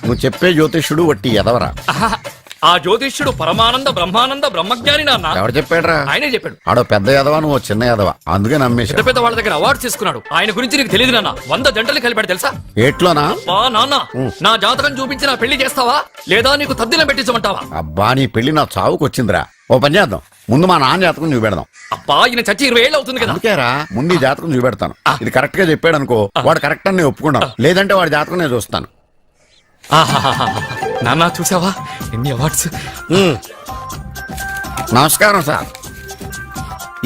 నువ్వు చెప్పే జ్యోతిష్యుడు వట్టి ఎదవరా? ఆ జ్యోతిష్యుడు పరమానంద బ్రహ్మానంద బ్రహ్మజ్ఞాని నాన్న. ఎవరు చెప్పాడురా? ఆయనే చెప్పాడు. ఆడో పెద్ద ఎదవా, నువ్వు చిన్న ఎదవా, అందుకే నమ్మేశా. పెద్ద పెద్ద వాళ్ళ దగ్గర అవార్డ్స్ తీసుకున్నాడు. ఆయన గురించి నీకు తెలియదు నాన్న. 100 జంటలు కలిపాడు తెలుసా? ఏట్లోనా? నాన్న, నా జాతకం చూపించి నా పెళ్లి చేస్తావా లేదా నీకు తద్దిలం పెట్టించమంటావా? అబ్బా, నీ పెళ్లి నా చావుకు వచ్చిందిరా. ఓ పని చేద్దాం, ముందు మా నాన్న జాతకం చూపెడదాం. అబ్బా, ఈయన చచ్చి 20 ఏళ్ళు అవుతుంది కదా. అందుకేరా ముందు ఈ జాతకం చూపెడతాను. ఇది కరెక్ట్ గా చెప్పాడు అనుకో, వాడు కరెక్ట్ అని నేను ఒప్పుకున్నాను. లేదంటే వాడి జాతకం నేను చూస్తాను. నాన్న చూసావా ఎన్ని అవార్డ్స్? నమస్కారం సార్,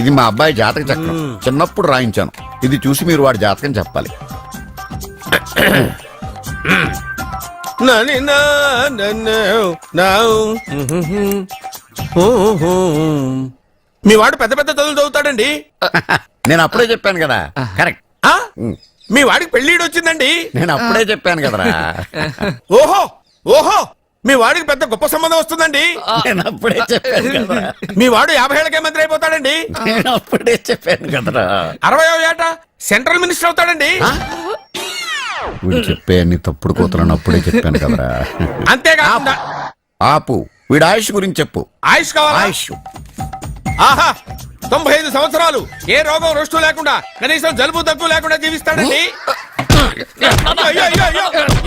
ఇది మా అబ్బాయి జాతక చక్రం. చిన్నప్పుడు రాయించాను. ఇది చూసి మీరు వాడి జాతకం చెప్పాలి. మీ వాడు పెద్ద పెద్ద చదువులు చదువుతాడండి. నేను అప్పుడే చెప్పాను కదా. కరెక్ట్. మీ వాడికి పెళ్లిడు వచ్చిందండి. నేను అప్పుడే చెప్పాను కదరా. ఓహో ఓహో, మీ వాడికి పెద్ద గొప్ప సంబంధం వస్తుందండి. నేను అప్పుడే చెప్పాను కదా. మీ వాడు 50 ఏళ్ళకే మంత్రి అయిపోతాడండి. నేను అప్పుడే చెప్పాను కదరా. 60వ ఏట సెంట్రల్ మినిస్టర్ అవుతాడండి. వీడు చెప్పే అన్ని తప్పుడు కూతురని అప్పుడే చెప్పాను కదరా. అంతేకాకుండా ఆపు, వీడి ఆయుష్ గురించి చెప్పు. ఆయుష్ కావాలా? ఆయుష్ ఆహా, 95 సంవత్సరాలు ఏ రోగం రుష్టు లేకుండా, కనీసం జలుబు దగ్గు లేకుండా జీవిస్తాడండి.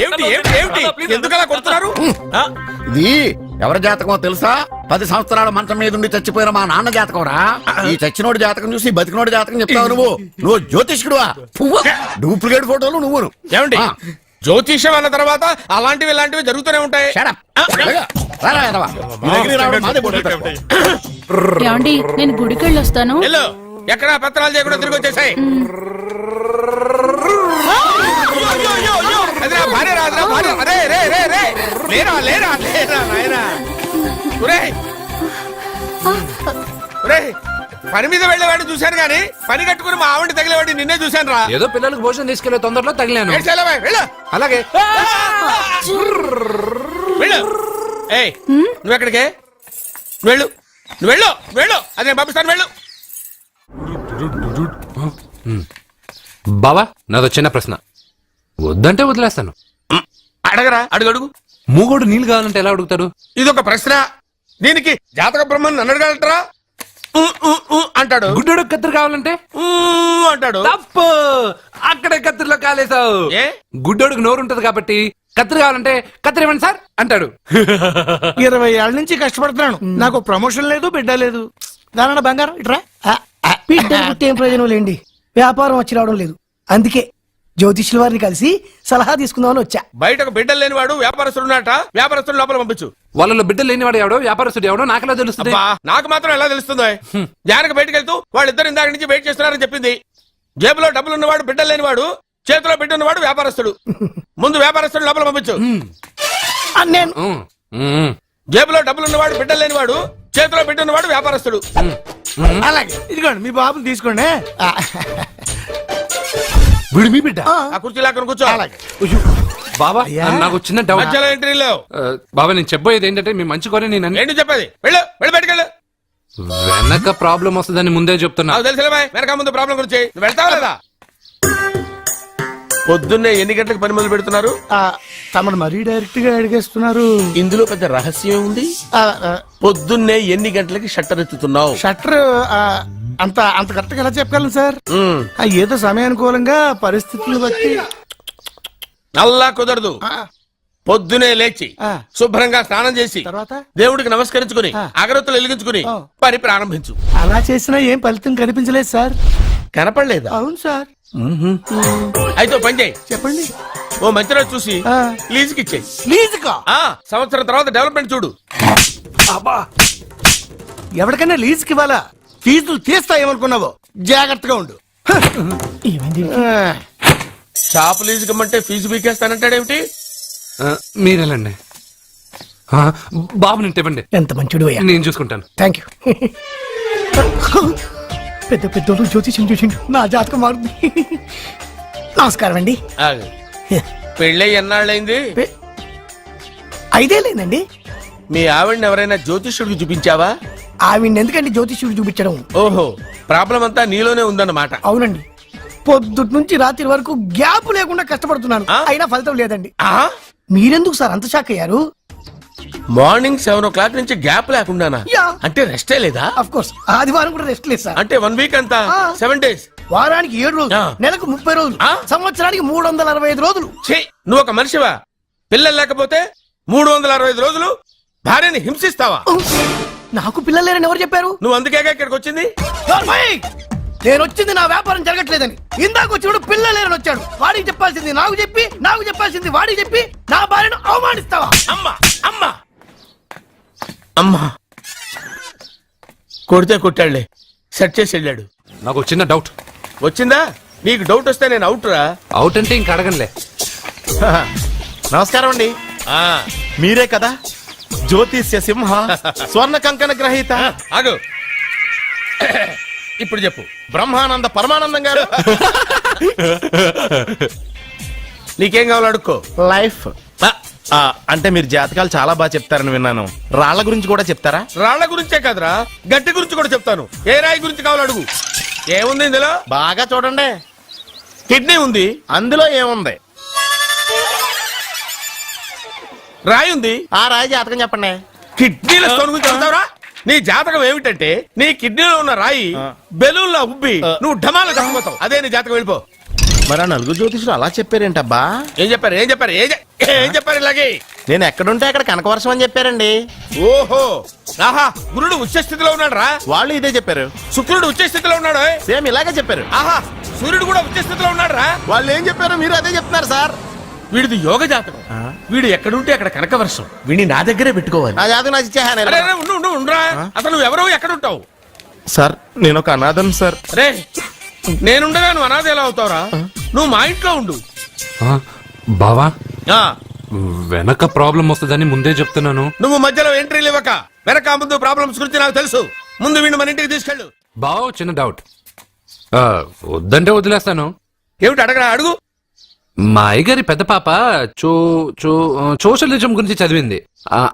ఏమిటి ఏమిటి ఏమిటి, ఎందుకలా కొడుతున్నారు? ఇది ఎవరి జాతకమో తెలుసా? 10 సంవత్సరాల మంచం మీద ఉండి చచ్చిపోయిన మా నాన్న జాతకం రా. ఈ చచ్చినోడి జాతకం చూసి బతికినోడి జాతకం చెప్తావు నువ్వు జ్యోతిష్కుడువా? డూప్లికేట్ ఫోటోలు నువ్వు. ఏమిటి జ్యోతిష్యం అన్న తర్వాత అలాంటివి ఇలాంటివి జరుగుతూనే ఉంటాయి. ఏమండి, నేను గుడికి వెళ్ళొస్తాను. ఎక్కడ పత్రాలు చేయకుండా తిరిగి వచ్చేసాయి. పని మీద వెళ్ళేవాడిని చూశాను గానీ పని కట్టుకుని మా ఆవిడ తగిలేవాడిని నిన్నే చూశాను రా. ఏదో పిల్లలకు భోజనం తీసుకెళ్లే తొందరలో తగిలాను. అలాగే నువ్వు ఎక్కడికే? వెళ్ళు నువ్వు వెళ్ళు వెళ్ళు, అదే పంపిస్తాను వెళ్ళు. బావా, నాదో చిన్న ప్రశ్న. వద్దంటే వదిలేస్తాను. అడగరా, అడుగు అడుగు. మూగోడు నీళ్ళు కావాలంటే ఎలా అడుగుతాడు? ఇదొక ప్రశ్న. దీనికి జాతక బ్రహ్మను నన్ను అడగలటరా? అంటాడు. గుడ్డోడు కత్తిరి కావాలంటే అంటాడు. తప్పు, అక్కడే కత్తిరిలో కాలేసావు. గుడ్డోడుకు నోరు ఉంటది కాబట్టి కత్తిరి కావాలంటే కత్తిరి ఇవ్వండి సార్ అంటాడు. 20 ఏళ్ల నుంచి కష్టపడుతున్నాను, నాకు ప్రమోషన్ లేదు, బిడ్డ లేదు. దాని బంగారం ఇట్రా. బిడ్డ పుట్టి ఏం ప్రయోజనం లేండి, వ్యాపారం వచ్చి రావడం లేదు. అందుకే జ్యోతిష్యుల వారిని కలిసి సలహా తీసుకుందామని వచ్చా. బయటకు బిడ్డలు లేనివాడు వ్యాపారస్తుడు ఉన్నట. వ్యాపారస్తుడు లోపల పంపించు. వాళ్ళలో బిడ్డలు లేనివాడు ఎవడో వ్యాపారస్తుడు ఎవడో నాకెలా తెలుస్తుంది? నాకు మాత్రం ఎలా తెలుస్తుందో? జానకి బయటకు వెళ్తూ వాళ్ళిద్దరు ఇందాక నుంచి వెయిట్ చేస్తున్నారని చెప్పింది. జేబులో డబ్బులు ఉన్నవాడు బిడ్డలు లేనివాడు, చేతిలో బిడ్డ ఉన్నవాడు వ్యాపారస్తుడు. ముందు వ్యాపారస్తుడు లోపల పంపించు. నేను జేబులో డబ్బులు ఉన్నవాడు బిడ్డలు లేనివాడు, చేతిలో బిడ్డ ఉన్నవాడు వ్యాపారస్తుడు. అలాగే, ఇదిగోండి మీ బాబుని తీసుకోండి. వీడు మీ బిడ్డ? ఆ కుర్చీ లాక్కను కూర్చో. బాబా, నాకు చిన్న డౌట్. మధ్యలో ఎంట్రీ లేవు. బాబా, నేను చెప్పబోయేది ఏంటంటే మీ మంచి కోరే నేను ఏంటి చెప్పేది? వెళ్ళు వెళ్ళి బయటకు వెళ్ళు. వెనక ప్రాబ్లం వస్తుందని ముందే చెప్తున్నా. తెలుసులే బాయ్, వెనక ముందు ప్రాబ్లం గురించి. నువ్వు వెళ్తావా లేదా? పొద్దున్నే ఎన్ని గంటలకు పని మొదలు పెడుతున్నారు? తమను మరీ డైరెక్ట్ గా అడిగేస్తున్నారు. ఇందులో పెద్ద రహస్యం ఉంది. పొద్దున్నే ఎన్ని గంటలకి షట్టర్ ఎత్తుతున్నావు? షట్టర్ అంత అంత కరెక్ట్ గా ఎలా చెప్పగలను సార్? ఏదో సమయానుకూలంగా పరిస్థితులు బట్టి. అల్లా కుదరదు. పొద్దునే లేచి శుభ్రంగా స్నానం చేసి తర్వాత దేవుడికి నమస్కరించుకుని అగరత్తులు వెలిగించుకుని పని ప్రారంభించు. అలా చేసినా ఏం ఫలితం కనిపించలేదు సార్. కనపడలేదా? అవును సార్. అయితే పని చేయి. చెప్పండి. ఓ మంచి రోజు చూసి లీజుకి ఇచ్చేయి. లీజుకా? సంవత్సరం తర్వాత డెవలప్మెంట్ చూడు. ఎవరికైనా లీజుకి ఇవ్వాలా? ఫీజులు తీస్తాయేమనుకున్నావో, జాగ్రత్తగా ఉండు. షాప్ లీజుకి ఇమ్మంటే ఫీజు పీకేస్తానంటాడేమిటి? మీరేలండి బాబు, నేను ఇవ్వండి. ఎంత మంచిడు, నేను చూసుకుంటాను. Thank you. పెద్ద పెద్దోడు జ్యోతిష్యం చూసిండు, నా జాతకం మారుంది. నమస్కారం అండి. పెళ్ళై ఎన్నాళ్ళైంది? 5 ఏళ్ళైందండి. మీ ఆవిడని ఎవరైనా జ్యోతిష్యుడికి చూపించావా? ఆవిడ ఎందుకండి జ్యోతిష్యుడు చూపించడం? ఓహో, ప్రాబ్లం అంతా నీలోనే ఉందన్నమాట. అవునండి, పొద్దుటి నుంచి రాత్రి వరకు గ్యాప్ లేకుండా కష్టపడుతున్నాను ఆ? అయినా ఫలితం లేదండి. ఆ? మీరెందుకు సార్ అంత షాక్ అయ్యారు? మార్నింగ్ 7 నుంచి గ్యాప్ లేకుండానా? యా. అంటే రెస్టే లేదా? అఫ్ కోర్స్ ఆదివారం కూడా రెస్ట్ లేదు సార్. అంటే 1 వీక్ అంతా ఆ. 7 days. వారానికి 7 రోజులు, ఆ. నెలకు 30 రోజులు, ఆ? సంవత్సరానికి 365 రోజులు. ఛీ, నువ్వు ఒక మనిషివా? పిల్లలు లేకపోతే 365 రోజులు భార్యని హింసిస్తావా? నాకు పిల్లలు లేరని ఎవరు చెప్పారు? నువ్వు అందుకేగా ఇక్కడికి వచ్చింది. ఏయ్! నేను వచ్చింది నా వ్యాపారం జరగట్లేదని. ఇందాక వచ్చినప్పుడు పిల్లలు లేరని వచ్చాడు. వాడికి చెప్పాల్సింది నాకు చెప్పి, నాకు చెప్పాల్సింది వాడికి చెప్పి నా భార్యను అవమానిస్తావా? అమ్మా అమ్మా అమ్మా కొడితే కొట్టాడులే, సెట్ చేసి వెళ్ళాడు. నాకు చిన్న డౌట్. వచ్చిందా? నీకు డౌట్ వస్తే నేను అవుట్ రా. అవుట్ అంటే ఇంక అడగనులే. నమస్కారం అండి. మీరే కదా జ్యోతిష్య సింహ స్వర్ణ కంకణ గ్రహీత ఆగు. ఇప్పుడు చెప్పు. బ్రహ్మానంద పరమానందం గారు. నీకేం కావాలో అడుక్కో. లైఫ్ అంటే మీరు జాతకాలు చాలా బాగా చెప్తారని విన్నాను. రాళ్ల గురించి కూడా చెప్తారా? రాళ్ల గురించే కాదురా, గట్టి గురించి కూడా చెప్తాను. ఏ రాయి గురించి కావాలో అడుగు. ఏముంది ఇందులో? బాగా చూడండి. కిడ్నీ ఉంది. అందులో ఏముంది? రాయి ఉంది. ఆ రాయి జాతకం చెప్పండి. కిడ్నీల స్టోన్ గురించి చెప్తావురా? నీ జాతకం ఏమిటంటే నీ కిడ్నీలో ఉన్న రాయి బెలూన్లా ఉబ్బి నువ్వు ఢమాల చచ్చిపోతావు. అదే నీ జాతకం. వెళ్ళిపో. మరి ఆ నలుగురు జ్యోతిషులు అలా చెప్పారేంటబ్బా? ఏం చెప్పారు? ఏం చెప్పారు? ఏం చెప్పారు ఇలాగే? నేను ఎక్కడుంటే అక్కడ కనకవర్షం అని చెప్పారండి. ఓహో, ఆహా, గురుడు ఉచ్చ స్థితిలో ఉన్నాడు రా. వాళ్ళు ఇదే చెప్పారు. శుక్రుడు ఉచ్చ స్థితిలో ఉన్నాడు. సేమ్ ఇలాగే చెప్పారు. ఆహా, సూర్యుడు కూడా ఉచ్చ స్థితిలో ఉన్నాడు రా. వాళ్ళు ఏం చెప్పారు మీరు అదే చెప్తున్నారు సార్. వీడిది యోగ జాతకం. వీడు ఎక్కడుంటే అక్కడ కనకవర్షం. వీడిని నా దగ్గరే పెట్టుకోవాలి. నా జాతకం నాకు ఇచ్చేహాను. అరే, అరే, ఉండు, ఉండు, ఉండురా. అసలు నువ్వు ఎవరో ఎక్కడ ఉంటావు? సార్ నేను ఒక అనాథం సార్. రే, నేనుండగా నువ్వు అనాథ ఎలా అవుతావురా? నువ్వు మా ఇంట్లో ఉండు. ఆ, బావా ఆ, వెనక ప్రాబ్లం వస్తుందని ముందే చెప్తున్నాను. నువ్వు మధ్యలో ఎంట్రీలు ఇవ్వక. వెనక ముందు ప్రాబ్లమ్స్ గురించి నాకు తెలుసు. ముందు వీడిని మన ఇంటికి తీసుకెళ్ళు. బావ చిన్న డౌట్. వద్దంటే వదిలేస్తాను. ఏమిటి అడగరా? అడుగు. మా అయ్యగారి పెద్ద పాప సోషలిజం గురించి చదివింది.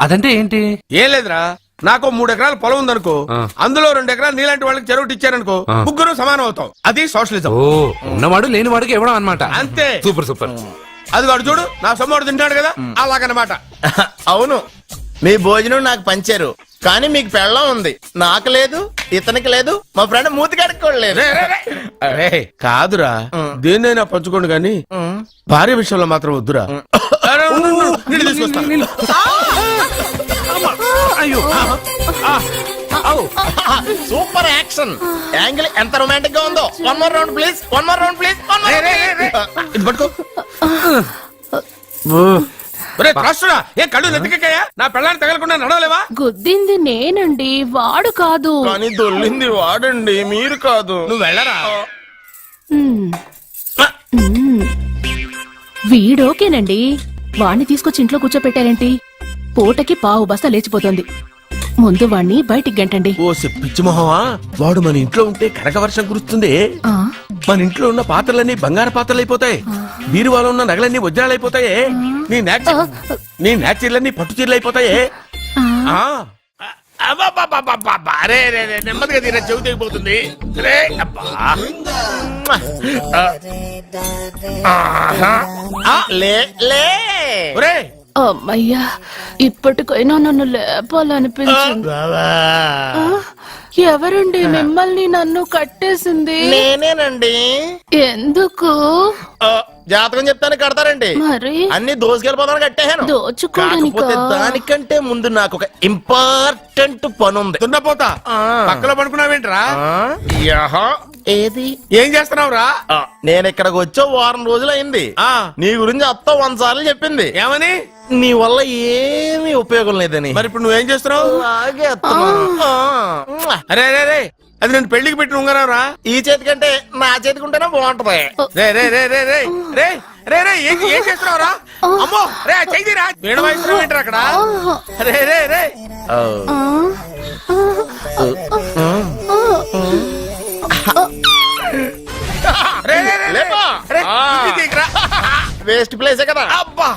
అదంటే ఏంటి? ఏం లేదురా, నాకు 3 ఎకరాల పొలం ఉందనుకో, ఆ. అందులో 2 ఎకరాలు నీలాంటి వాళ్ళకి చెరువు ఇచ్చారనుకో, ఆ. ముగ్గురు సమానం అవుతాం. అది సోషలిజం. ఓ, ఉన్నవాడు లేనివాడికి ఇవ్వడం అనమాట. అంతే. Super super. అది వాడు చూడు, నా సొమ్మడు తింటాడు కదా, అలాగనమాట. అవును, మీ భోజనం నాకు పంచారు, కానీ మీకు పెళ్ళం ఉంది, నాకు లేదు, ఇతనికి లేదు, మా ఫ్రెండ్ మూతి కడుక్కోలేదు. రే, రే, రే. అరే, కాదురా, దేన్నైనా పంచుకోండి గాని భార్య విషయంలో మాత్రం వద్దురా. అరే, ఉండు, ఉండు, నీళ్ళు తీసుకొస్తా. సూపర్ యాక్షన్ యాంగిల్ ఎంత రొమాంటిక్ గా ఉందో. One more round please, one more round please. రే, రే, రే, రే. ఇది పట్టుకో. ఒరే త్రాసుడా, ఏ కళ్ళు నెత్తికెక్కాయా? నా పెళ్ళాన్ని తగలకుండా నడవలేవా? గుద్దింది నేనండి, వాడు కాదు. కానీ దొల్లింది వాడండి, మీరు కాదు. నువ్వు వెళ్ళరా. మ్మ్. మ్మ్. వీడోకేనండి. వాణ్ణి తీసుకొచ్చి ఇంట్లో కూర్చోపెట్టారేంటి? పూటకి పావు బస్తా లేచిపోతుంది. ముందు వాణ్ణి బయటికి గంటండి. ఓ పిచ్చి మొహమా, వాడు మన ఇంట్లో ఉంటే కనక వర్షం కురుస్తుంది. ఆ, మన ఇంట్లో ఉన్న పాత్రలన్నీ బంగారు పాత్రలు అయిపోతాయి. బీరువాలో ఉన్న నగలన్నీ వజ్రాలు అయిపోతాయి. నీ నాచీర్లన్నీ పట్టు చీరలు అయిపోతాయి. ఆ. అబ్బబ్బబ్బబ్బబ్బ. రే, రే, రే, నెమ్మదిగా తీరా, చెవి తెగిపోతుంది. రే, అబ్బా. ఆహా. ఆ, లే లే ఒరే, అమ్మయ్యా, ఇప్పటికైనా నన్ను లేపాలనిపించింది. ఆ, ఎవరండి మిమ్మల్ని నన్ను కట్టేసింది? నేనేనండి. ఎందుకు? జాతకం చెప్తాను కడతారండి. మరి అన్ని దోసుకెళ్ళిపోతాను కట్టేహాను. దోచుకోడానికా? కాకపోతే దానికంటే ముందు నాకు ఒక ఇంపార్టెంట్ పని ఉంది. దున్నపోతా, ఆ. పక్కలో పడుకున్నావేంట్రా? యహా, ఏది? ఏం చేస్తున్నావురా? నేను ఇక్కడికి వచ్చే వారం రోజులు అయింది. ఆ. నీ గురించి అత్త 100 సార్లు చెప్పింది. ఏమని? నీ వల్ల ఏమీ ఉపయోగం లేదని. మరి ఇప్పుడు నువ్వేం చేస్తున్నావు? అలాగే అత్తమాను. ఆ. అరే, రే, రే, అది నేను పెళ్లికి పెట్టిన ఉంగరం రా. ఈ చేతి కంటే నా చేతికి ఉంటేనే బాగుంటది. రే, రే, రే, రే, రే, రే, రే, రే, ఏం చేస్తున్నావు రా? అమ్మో, రే, చెయ్యిరా. వీణ వాయిస్తున్నావు ఏంట్రా అక్కడ? రే, రే, రే. ఆ, రే, రే, రే, రే. లేపా. రే, ఆ. ఇది తీయకురా. వేస్ట్ ప్లేసే కదా. అబ్బా.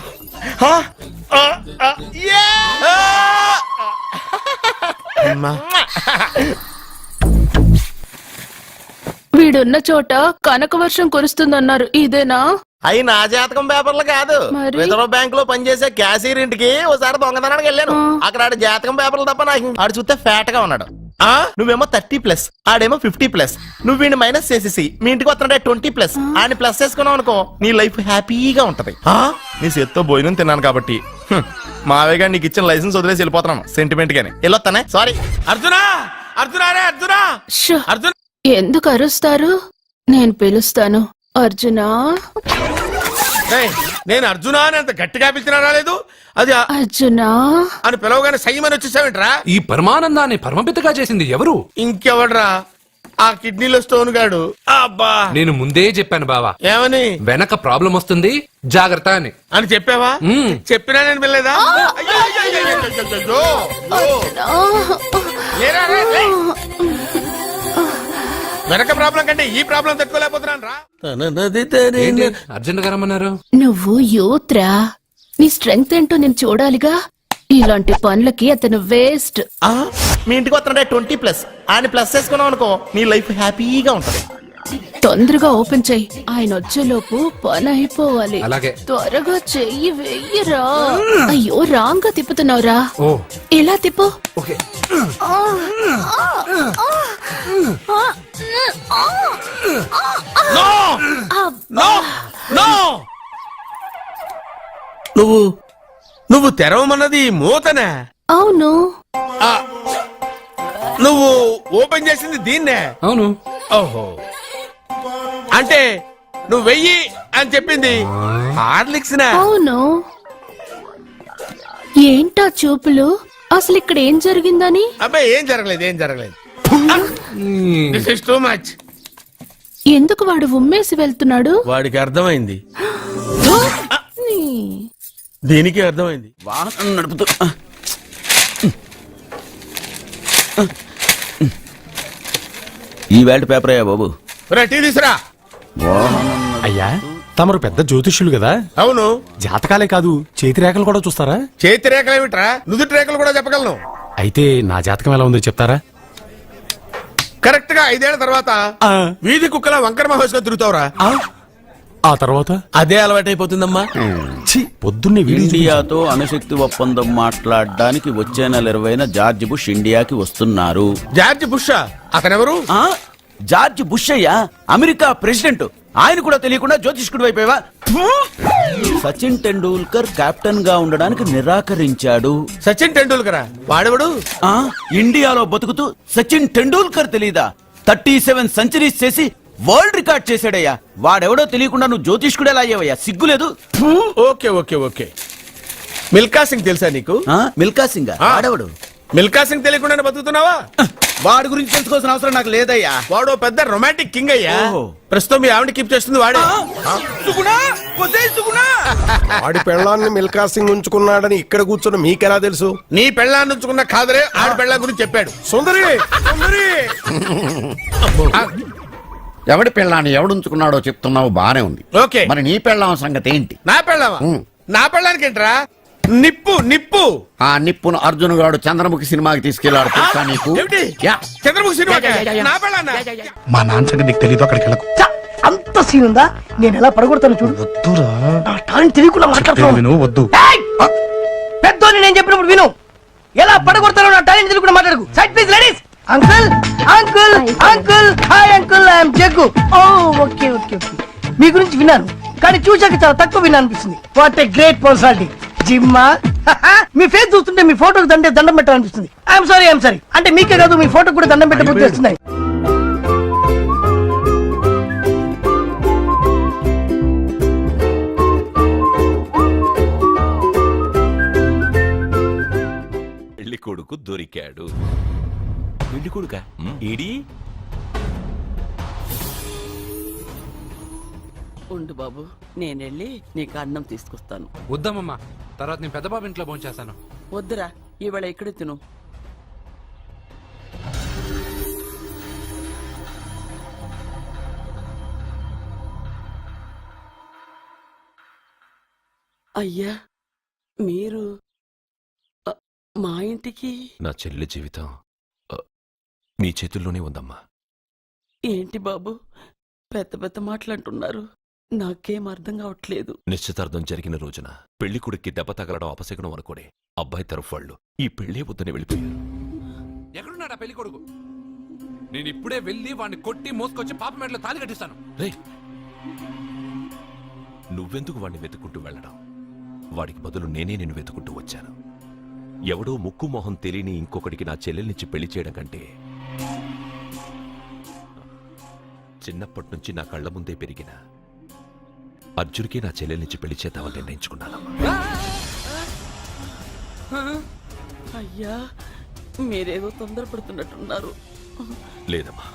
యే! అమ్మా. వీడున్న చోట కనక వర్షం కురుస్తుందన్నారు ఇదేనా? అయి నా జాతకం పేపర్లు కాదు. మరి? రిజర్వ్ బ్యాంక్ లో పనిచేసే క్యాషియర్ ఇంటికి ఒకసారి దొంగతనానికి వెళ్ళాను. అక్కడ ఆడి జాతకం పేపర్లు తప్ప నాకు ఆడు చూస్తే ఫ్యాట్ గా ఉన్నాడు. నువ్వేమో 30+, ఆడేమో 50+. నువ్వు వీడిని మైనస్ చేసేసి మీ ఇంటికి వస్తున్నాడే 20+. ఆడిని ప్లస్ చేసుకున్నావు అనుకో నీ లైఫ్ హ్యాపీగా ఉంటది. నీ చేత్తో భోజనం తిన్నాను కాబట్టి మావేగా నీకు ఇచ్చిన లైసెన్స్ వదిలేసి వెళ్ళిపోతున్నాను సెంటిమెంట్ గాని. వెళ్ళొస్తానే. సారీ. అర్జునా అర్జునా రే అర్జునా షో! అర్జున్ ఎందుకు అరుస్తారు? నేను పిలుస్తాను. అర్జునా, ఏయ్, నేను అర్జునా అని అంత గట్టిగా పిలిచినా రాలేదు. అది అర్జునా. అని పిలవగానే సైమని వచ్చేసావేంట్రా? ఈ పరమానందాన్ని పరమపితగా చేసింది ఎవరు? ఇంకెవడ్రా? ఆ కిడ్నీలో స్టోన్ గాడు. అబ్బా, నేను ముందే చెప్పాను బావా, ఏమని వెనక ప్రాబ్లం వస్తుంది జాగ్రత్త అని. అని చెప్పావా? మ్మ్. చెప్పినా నేను వెళ్ళలేదా? అయ్యో, అయ్యో, అయ్యో, అయ్యో, అయ్యో. లేరా, రే, లే. వెనక ప్రాబ్లం కంటే ఈ ప్రాబ్లం తట్టుకోలేకపోతున్నాను రా. ఏంటి అర్జెంట్ గా రమ్మన్నారు? నువ్వు యూత్రా, నీ స్ట్రెంగ్త్ ఏంటో నేను చూడాలిగా. ఇలాంటి పనులకి అతను వేస్ట్. మీ ఇంటికి వస్తున్నాడే 20+. ఆడిని ప్లస్ చేసుకున్నావు అనుకో నీ లైఫ్ హ్యాపీగా ఉంటది. తొందరగా ఓపెన్ చెయ్యి, ఆయన వచ్చేలోపు పని అయిపోవాలి. అలాగే. త్వరగా చెయ్యి వెయ్యరా. అయ్యో, రాంగ్ గా తిప్పుతున్నావురా. ఓ ఎలా తిప్పు. ఓకే. నో! నువ్వు తెరవమన్నది మూతనే. అవును. ఆ, నువ్వు ఓపెన్ చేసింది దీన్నే. అవును. ఓహో, అంటే నువ్వు వెయ్యి అని చెప్పింది హార్లిక్స్ నా? అవును. ఏంటా చూపులు? అసలు ఇక్కడ ఏం జరిగిందని? అబ్బాయి ఏం జరగలేదు, ఏం జరగలేదు. This is too much. ఎందుకు వాడు ఉమ్మేసి వెళ్తున్నాడు? వాడికి అర్థమైంది, నీ. దీనికి అర్థమైంది. వాహనం నడుపుతూ ఈ వేల్ట్ పేపర్ అయ్యా బాబు. రా, టీ తీసురా. అయ్యా తమరు పెద్ద జ్యోతిష్యులు కదా, అవును. జాతకాలే కాదు చేతి రేఖలు కూడా చూస్తారా? చేతి రేఖలు ఏమిట్రా, నుదుటి రేఖలు కూడా చెప్పగలను. అయితే నా జాతకం ఎలా ఉందో చెప్తారా? కరెక్ట్ గా 5 ఏళ్ల తర్వాత ఆ. వీధి కుక్కల వంకర మహోత్సవం తిరుగుతావురా. ఆ తర్వాత అదే అలవాటైపోతుందమ్మా. ఛీ, పొద్దున్నే వీడియో ఇండియాతో అణుశక్తి ఒప్పందం మాట్లాడడానికి వచ్చే నెల 20న జార్జ్ బుష్ ఇండియాకి వస్తున్నారు. జార్జ్ బుష్ అతనెవరు? ఆ? జార్జ్ బుష్ అయ్యా, అమెరికా ప్రెసిడెంట్. ఆయన కూడా తెలియకుండా జ్యోతిష్కుడు వైపోయావా? సచిన్ టెండూల్కర్ కెప్టెన్ గా ఉండడానికి నిరాకరించాడు. సచిన్ టెండూల్కరా? వాడెవడు? ఆ ఇండియాలో బతుకుతూ సచిన్ టెండూల్కర్ తెలీదా? 37 సెంచరీస్ చేసి వరల్డ్ రికార్డ్ చేశాడయ్యా. వాడెవడో తెలియకుండా నువ్వు జ్యోతిష్కుడు ఎలా అయ్యావయ్యా? సిగ్గులేదు? Okay okay okay. Milkha Singh తెలుసా నీకు? మిల్కా సింగ్ వాడెవడు? మిల్కా సింగ్ తెలియకుండా బతుకుతున్నావా? వాడి గురించి తెలుసుకోవాల్సిన అవసరం నాకు లేదయ్యా. వాడు పెద్ద రొమాంటిక్ కింగ్ అయ్యా. ఓహో. ప్రస్తుతం మీ ఆవిడ కీప్ చేస్తుంది వాడే. వాడి పెళ్ళాన్ని మిల్కా సింగ్ ఉంచుకున్నాడని ఇక్కడ కూర్చున్న మీకెలా తెలుసు? నీ పెళ్ళాన్ని ఉంచుకున్న కాదరే ఆడి పెళ్ళాం గురించి చెప్పాడు. సుందరి సుందరి ఎవడి పెళ్ళాన్ని ఎవడుంచుకున్నాడో చెప్తున్నావు బానే ఉంది. ఓకే, మరి నీ పెళ్ళాం సంగతి ఏంటి? నా పెళ్ళామా? నా పెళ్ళానికి ఏంట్రా? నిప్పు నిప్పు. ఆ నిప్పును అర్జున్ గాడు చంద్రముఖి సినిమాకి తీసుకెళ్లాడు తెలుసా నీకు? ఏమిటి? యా. Chandramukhi cinema yeah. నా పెళ్ళాన్నా? మా నాన్న సంగతి నీకు తెలీదు, అక్కడికి వెళ్ళకు. అంత సీన్ ఉందా? నేను ఎలా పడగొడతాను చూడు. వద్దురా, నా టాలెంట్ తెలియకుండా మాట్లాడుతున్నావు. విను, వద్దు. పెద్దోని నేను చెప్పినప్పుడు విను. ఎలా పడగొడతానో నా టాలెంట్ తెలియకుండా మాట్లాడకు. Side please ladies. Uncle uncle uncle hi uncle, I am Jaggu. Oh okay okay okay. మీ గురించి విన్నాను కానీ చూశాక చాలా తక్కువ విన్నా అనిపిస్తుంది. What a great personality. జిమ్మా మీ ఫేస్ చూస్తుంటే మీ ఫోటోకి దండం పెట్టాలనిపిస్తుంది. ఐఎమ్ సారీ అంటే మీకే కాదు మీ ఫోటోకి కూడా దండం పెట్టే బుద్ధి వస్తున్నాయి. పెళ్లి కొడుకు దొరికాడు. పెళ్లి కొడుక ఈడి ఉండు బాబు, నేనెళ్ళి నీకు అన్నం తీసుకొస్తాను. వద్దామమ్మా, తర్వాత నేను పెద్ద బాబు ఇంట్లో భోంచేస్తాను. వద్దురా, ఇవాళ ఇక్కడే తిను. అయ్యా, మీరు మా ఇంటికి? నా చెల్లి జీవితం మీ చేతుల్లోనే ఉందమ్మా. ఏంటి బాబు పెద్ద పెద్ద మాటలంటున్నారు నాకేం అర్థం కావట్లేదు. నిశ్చితార్థం జరిగిన రోజున పెళ్లి కొడుక్కి దెబ్బ తగలడం అపశకునం అనుకోని అబ్బాయి తరఫు వాళ్ళు ఈ పెళ్లే వద్దని వెళ్ళిపోయారు. ఎక్కడున్నాడా పెళ్లి కొడుకు? నేను ఇప్పుడే వెళ్ళి వాడిని కొట్టి మోసుకొచ్చి పాప మెడలో తాళి కట్టిస్తాను. రేయ్, నువ్వెందుకు వాడిని వెతుక్కుంటూ వెళ్ళడం? వాడికి బదులు నేనే నిన్ను వెతుకుంటూ వచ్చాను. ఎవడో ముక్కు మొహం తెలియని ఇంకొకడికి నా చెల్లెల్నిచ్చి పెళ్లి చేయడం కంటే చిన్నప్పటి నుంచి నా కళ్ళ ముందే పెరిగిన అర్జున్కి నా చెల్లెల్నిచ్చి పెళ్లి చేద్దామని నిర్ణయించుకున్నానమ్మా. అయ్యా మీరేదో తొందరపడుతున్నట్టున్నారు. లేదమ్మా,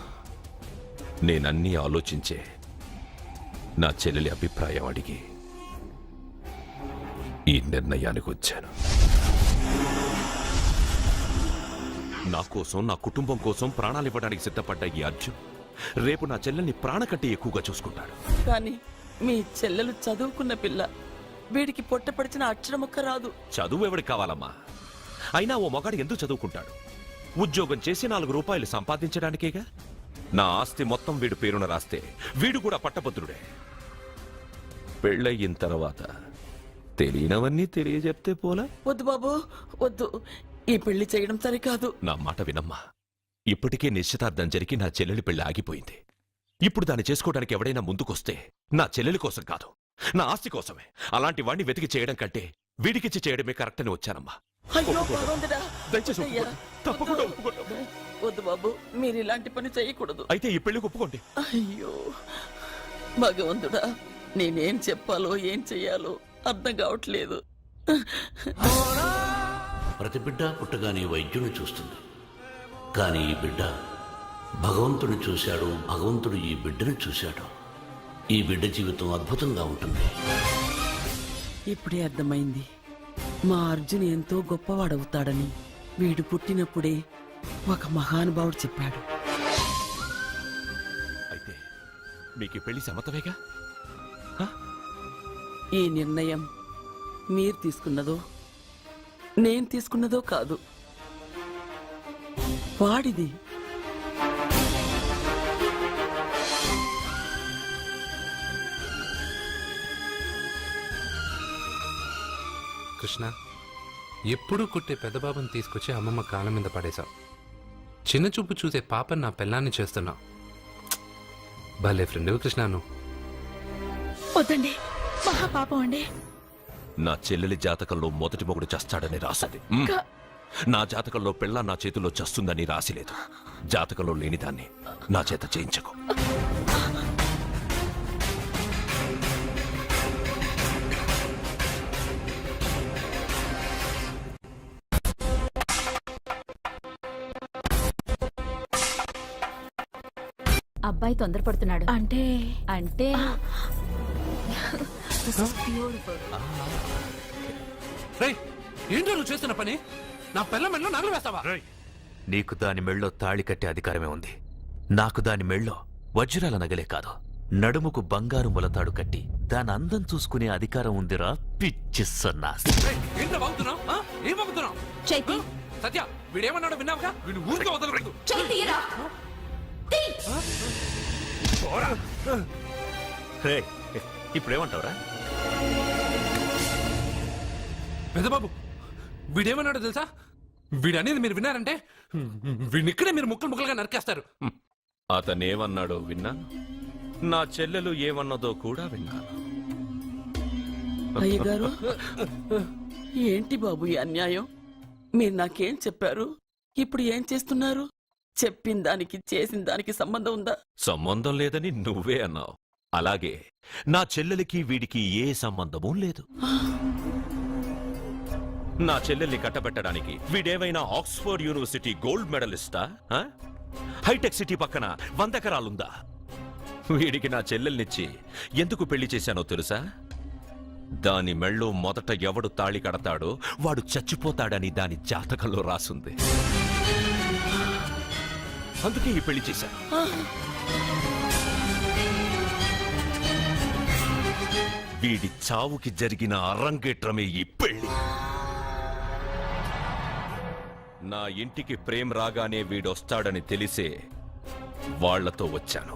నేనన్నీ ఆలోచించే నా చెల్లెలి అభిప్రాయం అడిగి ఈ నిర్ణయానికి వచ్చాను. నా కోసం, నా కుటుంబం కోసం ప్రాణాలు ఇవ్వడానికి సిద్ధపడ్డ ఈ అర్జున్ రేపు నా చెల్లెల్ని ప్రాణ కంటే ఎక్కువగా చూసుకుంటాడు. కానీ మీ చెల్లెలు చదువుకున్న పిల్ల, వీడికి పొట్టపడిచిన అక్షరముక్క రాదు. చదువు ఎవడికి కావాలమ్మా? అయినా ఓ మగాడు ఎందుకు చదువుకుంటాడు? ఉద్యోగం చేసి 4 రూపాయలు సంపాదించడానికేగా. నా ఆస్తి మొత్తం వీడు పేరున రాస్తే వీడు కూడా పట్టభద్రుడే. పెళ్ళయిన తర్వాత తెలియనవన్నీ తెలియజెప్తే పోలా? వద్దు బాబు వద్దు, ఈ పెళ్లి చేయడం సరికాదు. నా మాట వినమ్మా. ఇప్పటికే నిశ్చితార్థం జరిగి నా చెల్లెలి పెళ్లి ఆగిపోయింది. ఇప్పుడు దాన్ని చేసుకోవడానికి ఎవడైనా ముందుకొస్తే నా చెల్లెలి కోసం కాదు, నా ఆస్తి కోసమే. అలాంటి వాణ్ణి వెతికి చేయడం కంటే వీడికిచ్చి చేయడమే కరెక్ట్ అని వచ్చానమ్మా. అయ్యో భగవంతుడా, దయచేసి అయ్యా, తప్పకుండా వద్దు. ఒప్పుకోండి. వద్దు బాబు, మీరు ఇలాంటి పని చేయకూడదు. అయితే ఈ పెళ్లికి ఒప్పుకోండి. అయ్యో భగవంతుడా, నేనేం చెప్పాలో ఏం చెయ్యాలో అర్థం కావట్లేదు. ప్రతి బిడ్డ పుట్టగానే వైద్యుని చూస్తుంది, కానీ ఈ బిడ్డ భగవంతుని చూశాడు, భగవంతుడు ఈ బిడ్డను చూశాడు. ఈ బిడ్డ జీవితం అద్భుతంగా ఉంటుంది. ఇప్పుడే అర్థమైంది, మా అర్జున్ ఎంతో గొప్పవాడవుతాడని. వీడు పుట్టినప్పుడే ఒక మహానుభావుడు చెప్పాడు. అయితే మీకు ఈ పెళ్లి సమ్మతమేగా? ఈ నిర్ణయం మీరు తీసుకున్నదో నేను తీసుకున్నదో కాదు, వాడిది. కృష్ణ, ఎప్పుడూ కుట్టే పెద్ద బాబుని తీసుకొచ్చి అమ్మమ్మ కాళ్ళ మీద పడేశావు. చిన్న చూపు చూసే పాపని నా పిల్లాన్ని చేస్తున్నావు. భలే ఫ్రెండ్ కృష్ణ నువ్వు. వద్దండి, మహా పాపం అండి. నా చెల్లెలి జాతకంలో మొదటి మొగుడు చస్తాడని రాసింది. నా జాతకంలో పెళ్ళ నా చేతిలో చస్తుందని రాసిలేదు. జాతకంలో లేనిదాన్ని నా చేత చేయించకు. అబ్బాయి తొందరపడుతున్నాడు. అంటే అంటే రేయ్, ఏంటో నువ్వు చేస్తున్న పని? నా పిల్ల మెళ్ళో నగలు వేస్తావా? నీకు దాని మెళ్ళో తాళి కట్టే అధికారమే ఉంది. నాకు దాని మెళ్ళో వజ్రాల నగలే కాదు, నడుముకు బంగారు ములతాడు కట్టి దాని అందం చూసుకునే అధికారం ఉందిరా పిచ్చి సన్నాసి. ఏంటో బాగుతున్నావు? ఏం బాగుతున్నావు? చైతి, సత్య, వీడేమన్నాడో విన్నావుగా? వీడు ఊరికే వదలకూడదు. ఇప్పుడేమంటావురా? పెద్దబాబు, వీడేమన్నాడో తెలుసా? వీడనేది మీరు విన్నారంటే వీడినిక్కడే మీరు ముక్కలు ముక్కలుగా నరికేస్తారు. అతనేమన్నాడో విన్నాను, నా చెల్లెలు ఏమన్నదో కూడా విన్నాను. అయ్యగారు, ఏంటి బాబు ఈ అన్యాయం? మీరు నాకేం చెప్పారు, ఇప్పుడు ఏం చేస్తున్నారు? చెప్పిన దానికి చేసిన దానికి సంబంధం ఉందా? సంబంధం లేదని నువ్వే అన్నావు. అలాగే నా చెల్లెలికి వీడికి ఏ సంబంధమూ లేదు. నా చెల్లెల్ని కట్టబెట్టడానికి వీడేమైనా ఆక్స్ఫర్డ్ యూనివర్సిటీ గోల్డ్ మెడలిస్టా? హైటెక్ సిటీ పక్కన 100 ఎకరాలుందా? వీడికి నా చెల్లెల్నిచ్చి ఎందుకు పెళ్లి చేశానో తెలుసా? దాని మెళ్ళో మొదట ఎవడు తాళి కడతాడో వాడు చచ్చిపోతాడని దాని జాతకంలో రాసుంది. అందుకే ఈ పెళ్లి చేశాను. వీడి చావుకి జరిగిన అరంగేట్రమే ఈ పెళ్లి. నా ఇంటికి ప్రేమ్ రాగానే వీడొస్తాడని తెలిసే వాళ్లతో వచ్చాను.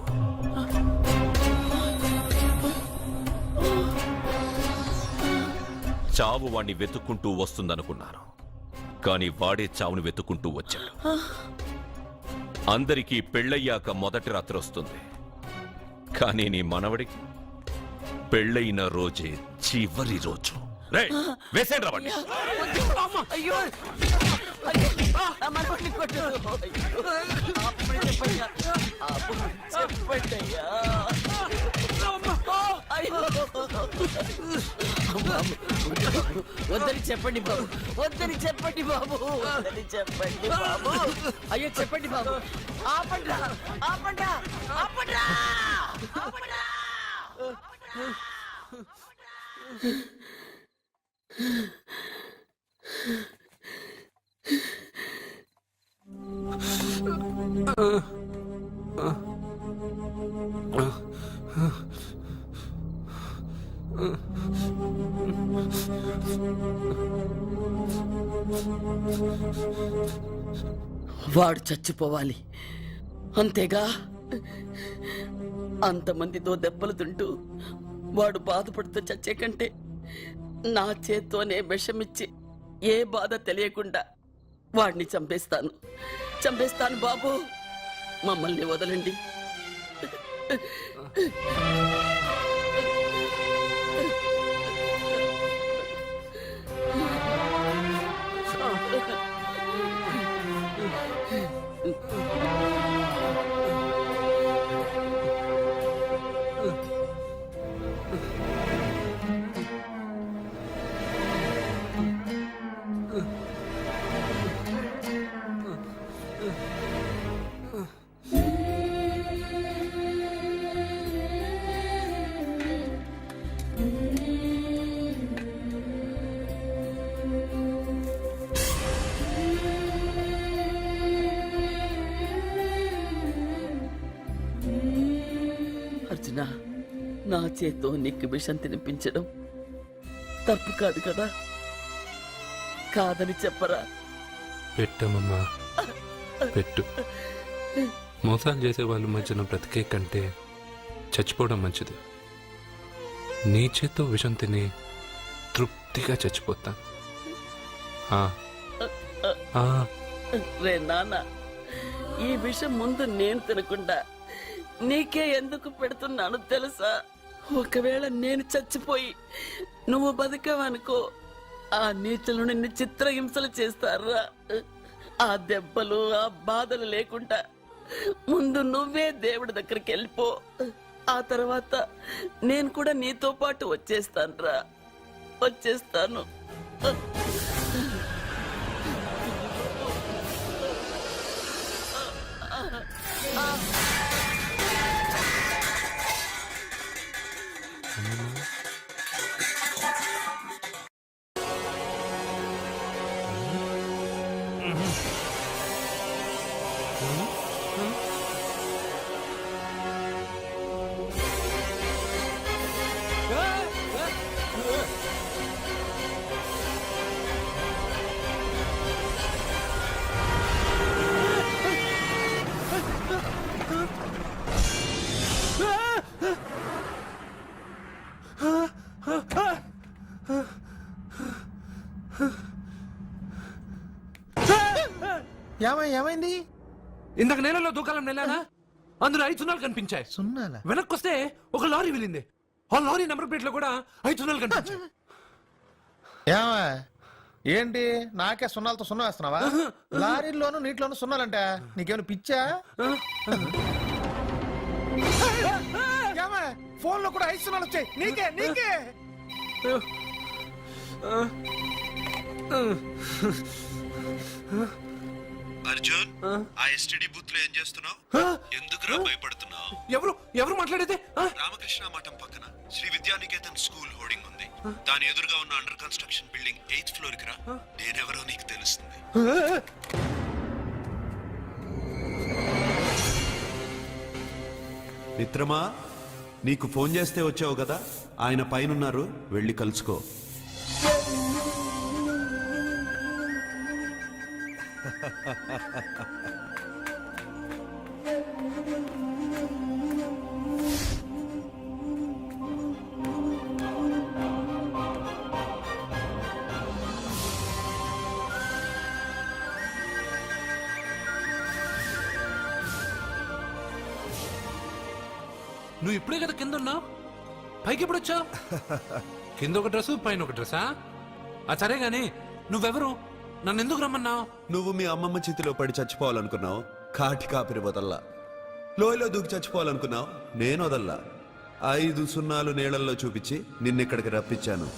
చావు వాణ్ణి వెతుక్కుంటూ వస్తుందనుకున్నాను, కానీ వాడే చావును వెతుక్కుంటూ వచ్చాడు. అందరికీ పెళ్ళయ్యాక మొదటి రాత్రి వస్తుంది, కానీ నీ మనవడికి పెళ్ళైన రోజే చివరి రోజు. రేయ్, వేసేయండి రా వాణ్ణి. అయ్యో నా మనవడిని కొట్టు. అప్పుడే చెప్పయ్యా. చెప్పండయ్యా. అయ్యో. వద్దని చెప్పండి బాబు, వద్దని చెప్పండి బాబు, వద్దని చెప్పండి బాబు. అయ్యో చెప్పండి బాబు. ఆపండ్రా, ఆపండ్రా, ఆపండ్రా, ఆపండ్రా. వాడు చచ్చిపోవాలి అంతేగా. అంతమందితో దెబ్బలు తింటూ వాడు బాధపడుతూ చచ్చే కంటే నా చేత్తోనే విషమిచ్చి ఏ బాధ తెలియకుండా వాడిని చంపేస్తాను, చంపేస్తాను బాబు. మమ్మల్ని వదలండి. అర్జున, నా చేత్తో నీకు విషం తినిపించడం తప్పు కాదు కదా? కాదని చెప్పరా? పెట్టమమ్మా, పెట్టు. మోసాలు చేసే వాళ్ళ మధ్యన బ్రతికే కంటే చచ్చిపోవడం మంచిది. నీ చేత్తో విషం తిని తృప్తిగా చచ్చిపోతా. రే నాన్న, ఈ విషయం ముందు నేను తినకుండా నీకే ఎందుకు పెడుతున్నాను తెలుసా? ఒకవేళ నేను చచ్చిపోయి నువ్వు బతికావనుకో, ఆ నీచులు నిన్ను చిత్రహింసలు చేస్తారా? ఆ దెబ్బలు, ఆ బాధలు లేకుండా ముందు నువ్వే దేవుడి దగ్గరికి వెళ్ళిపో. ఆ తర్వాత నేను కూడా నీతో పాటు వచ్చేస్తాను, వచ్చేస్తాను. ఏమైంది? ఇందాక నేలలో దూకాలం నెలానా, అందులో 5 సున్నాలు కనిపించాయి. సున్నాలా? వెనక్కొస్తే ఒక లారీ వెళ్ళింది. ఆ లారీ నెంబర్ ప్లేట్ లో కూడా 5 సున్నాలు కనిపించాయి. ఏంటి నాకే సున్నాలతో సున్నా వేస్తున్నావా? లారీల్లోనూ నీటిలోనూ సున్నాలంట. నీకేమైనా పిచ్చా? ఫోన్ లో కూడా 5 సున్నాలు వచ్చాయి. నీకే నీకే అర్జున్, ఆ ఎస్టీడీ బూత్ లో ఏం చేస్తున్నావు? ఎందుకురా భయపడుతున్నావు? ఎవరు మాట్లాడేది? రామకృష్ణ మఠం పక్కన శ్రీ విద్యానికేతన్ స్కూల్ హోర్డింగ్ ఉంది. దాని ఎదురుగా ఉన్న under construction building 8th floor కి రా. నేనెవరో నీకు తెలుస్తుంది. మిత్రమా, నీకు ఫోన్ చేస్తే వచ్చావు కదా, ఆయన పైనున్నారు, వెళ్ళి కలుసుకో. నువ్వు ఇప్పుడే కదా కింద ఉన్నావు, పైకి ఎప్పుడు వచ్చావు? కింద ఒక డ్రెస్, పైన ఒక డ్రెస్సా? సరే గాని నువ్వెవరు? నన్ను ఎందుకు రమ్మన్నావు? నువ్వు మీ అమ్మమ్మ చేతిలో పడి చచ్చిపోవాలనుకున్నావు, కాటి కాపిరి వదల్లా. లోయలో దూకి చచ్చిపోవాలనుకున్నావు, నేను వదల్లా. 5 సున్నాలు నీళ్ళల్లో చూపించి నిన్నిక్కడికి రప్పించాను.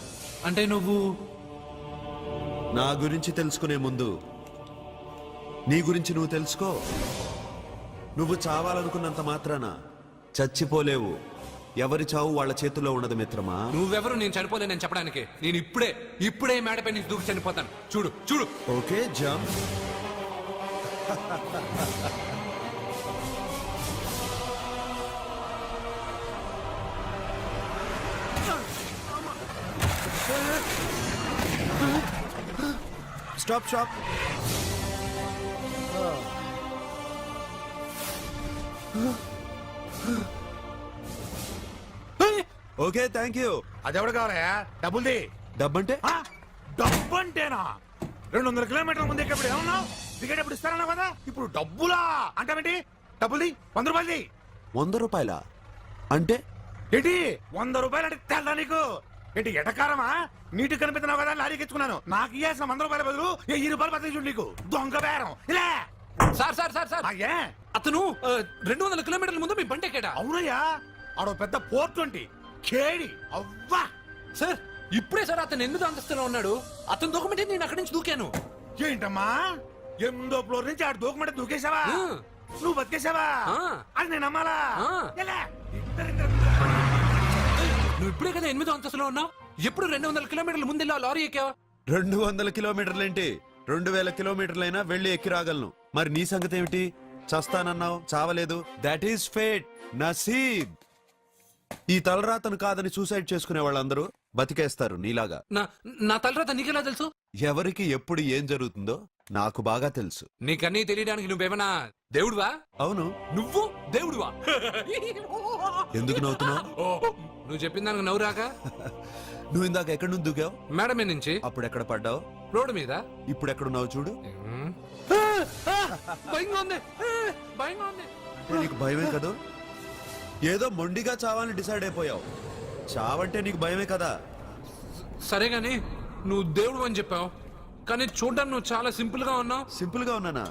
అంటే నువ్వు నా గురించి తెలుసుకునే ముందు నీ గురించి నువ్వు తెలుసుకో. నువ్వు చావాలనుకున్నంత మాత్రాన చచ్చిపోలేవు. ఎవరి చావు వాళ్ళ చేతుల్లో ఉండదు మిత్రమా. నువ్వెవరు నేను చనిపోలేనని చెప్పడానికి? నేను ఇప్పుడే మేడపై నుంచి దూకి చనిపోతాను. చూడు చూడు. Okay jump. Stop stop. Okay thank you. అదెవడు కావాలయా? డబ్బుల్ది. డబ్బంటే డబ్బు అంటేనా? 200 కిలోమీటర్ల ముందు ఎక్కడ ఏమన్నావు? దిగేటప్పుడు ఇస్తారన్నా కదా, ఇప్పుడు డబ్బులా అంటావేంటి? డబ్బుల్ది 100 రూపాయలది. 100 రూపాయల అంటే ఏంటి 100 రూపాయలు అంటే తెల్లా నీకు? ఏంటి ఎటకారమా? నీటి కనిపిస్తున్నావు కదా లారీకి ఎత్తుకున్నాను. నాకు ఇయ్యాల్సిన 100 రూపాయల బదులు 1000 రూపాయలు బదిలీ చూడు నీకు. దొంగ బేరం ఇలా. సార్ సార్ సార్ సార్ అయ్యే అతను 200 కిలోమీటర్ల ముందు మీ బండి ఎక్కాడా? అవునయ్యా, ఆడో పెద్ద పోర్ట్ వంటి కేడి అవ్వా. సార్ ఇప్పుడే సార్ అతను 8వ అంతస్తులో ఉన్నాడు. అతను దూకమంటే నేను అక్కడి నుంచి దూకాను. ఏంటమ్మా 8వ ఫ్లోర్ నుంచి ఆడు దూకమంటే దూకేశావా? నువ్వు బతికేశావా? అది నేను నమ్మాలా? ఎలా? నువ్వు ఇప్పుడే కదా 8వ అంతస్తులో ఉన్నావు. ఎప్పుడు 200 కిలోమీటర్ల ముందు లారీ ఎక్కావా? 200 కిలోమీటర్లేంటి, 2000 కిలోమీటర్లైనా వెళ్ళి ఎక్కి రాగలను. మరి నీ సంగతి ఏమిటి? చస్తానన్నావు, చావలేదు. That is fate, నసీబ్. ఈ తలరాతను కాదని సూసైడ్ చేసుకునే వాళ్ళందరూ బతికేస్తారు నీలాగా. నా తలరాత నీకెలా తెలుసు? ఎవరికి ఎప్పుడు ఏం జరుగుతుందో నాకు బాగా తెలుసు. నీకన్నీ తెలియడానికి నువ్వేమన్నా దేవుడువా? అవును. నువ్వు దేవుడువా? ఎందుకు నవ్వుతున్నావు? నువ్వు చెప్పిన దానికి నవ్వు రాక? నువ్వు ఇందాక ఎక్కడి నుంచి దూకావు? మేడం మీద నుంచి. అప్పుడు ఎక్కడ పడ్డావు? రోడ్డు మీద. ఇప్పుడు ఎక్కడున్నావు చూడు. భయంగా ఉంది, భయంగా ఉంది. అంటే నీకు భయమే కదా? ఏదో మొండిగా చావాలని డిసైడ్ అయిపోయావు. చావంటే నీకు భయమే కదా? సరే గాని నువ్వు దేవుడు అని చెప్పావు, కానీ చూడడానికి నువ్వు చాలా సింపుల్ గా ఉన్నావు. సింపుల్ గా ఉన్నానా?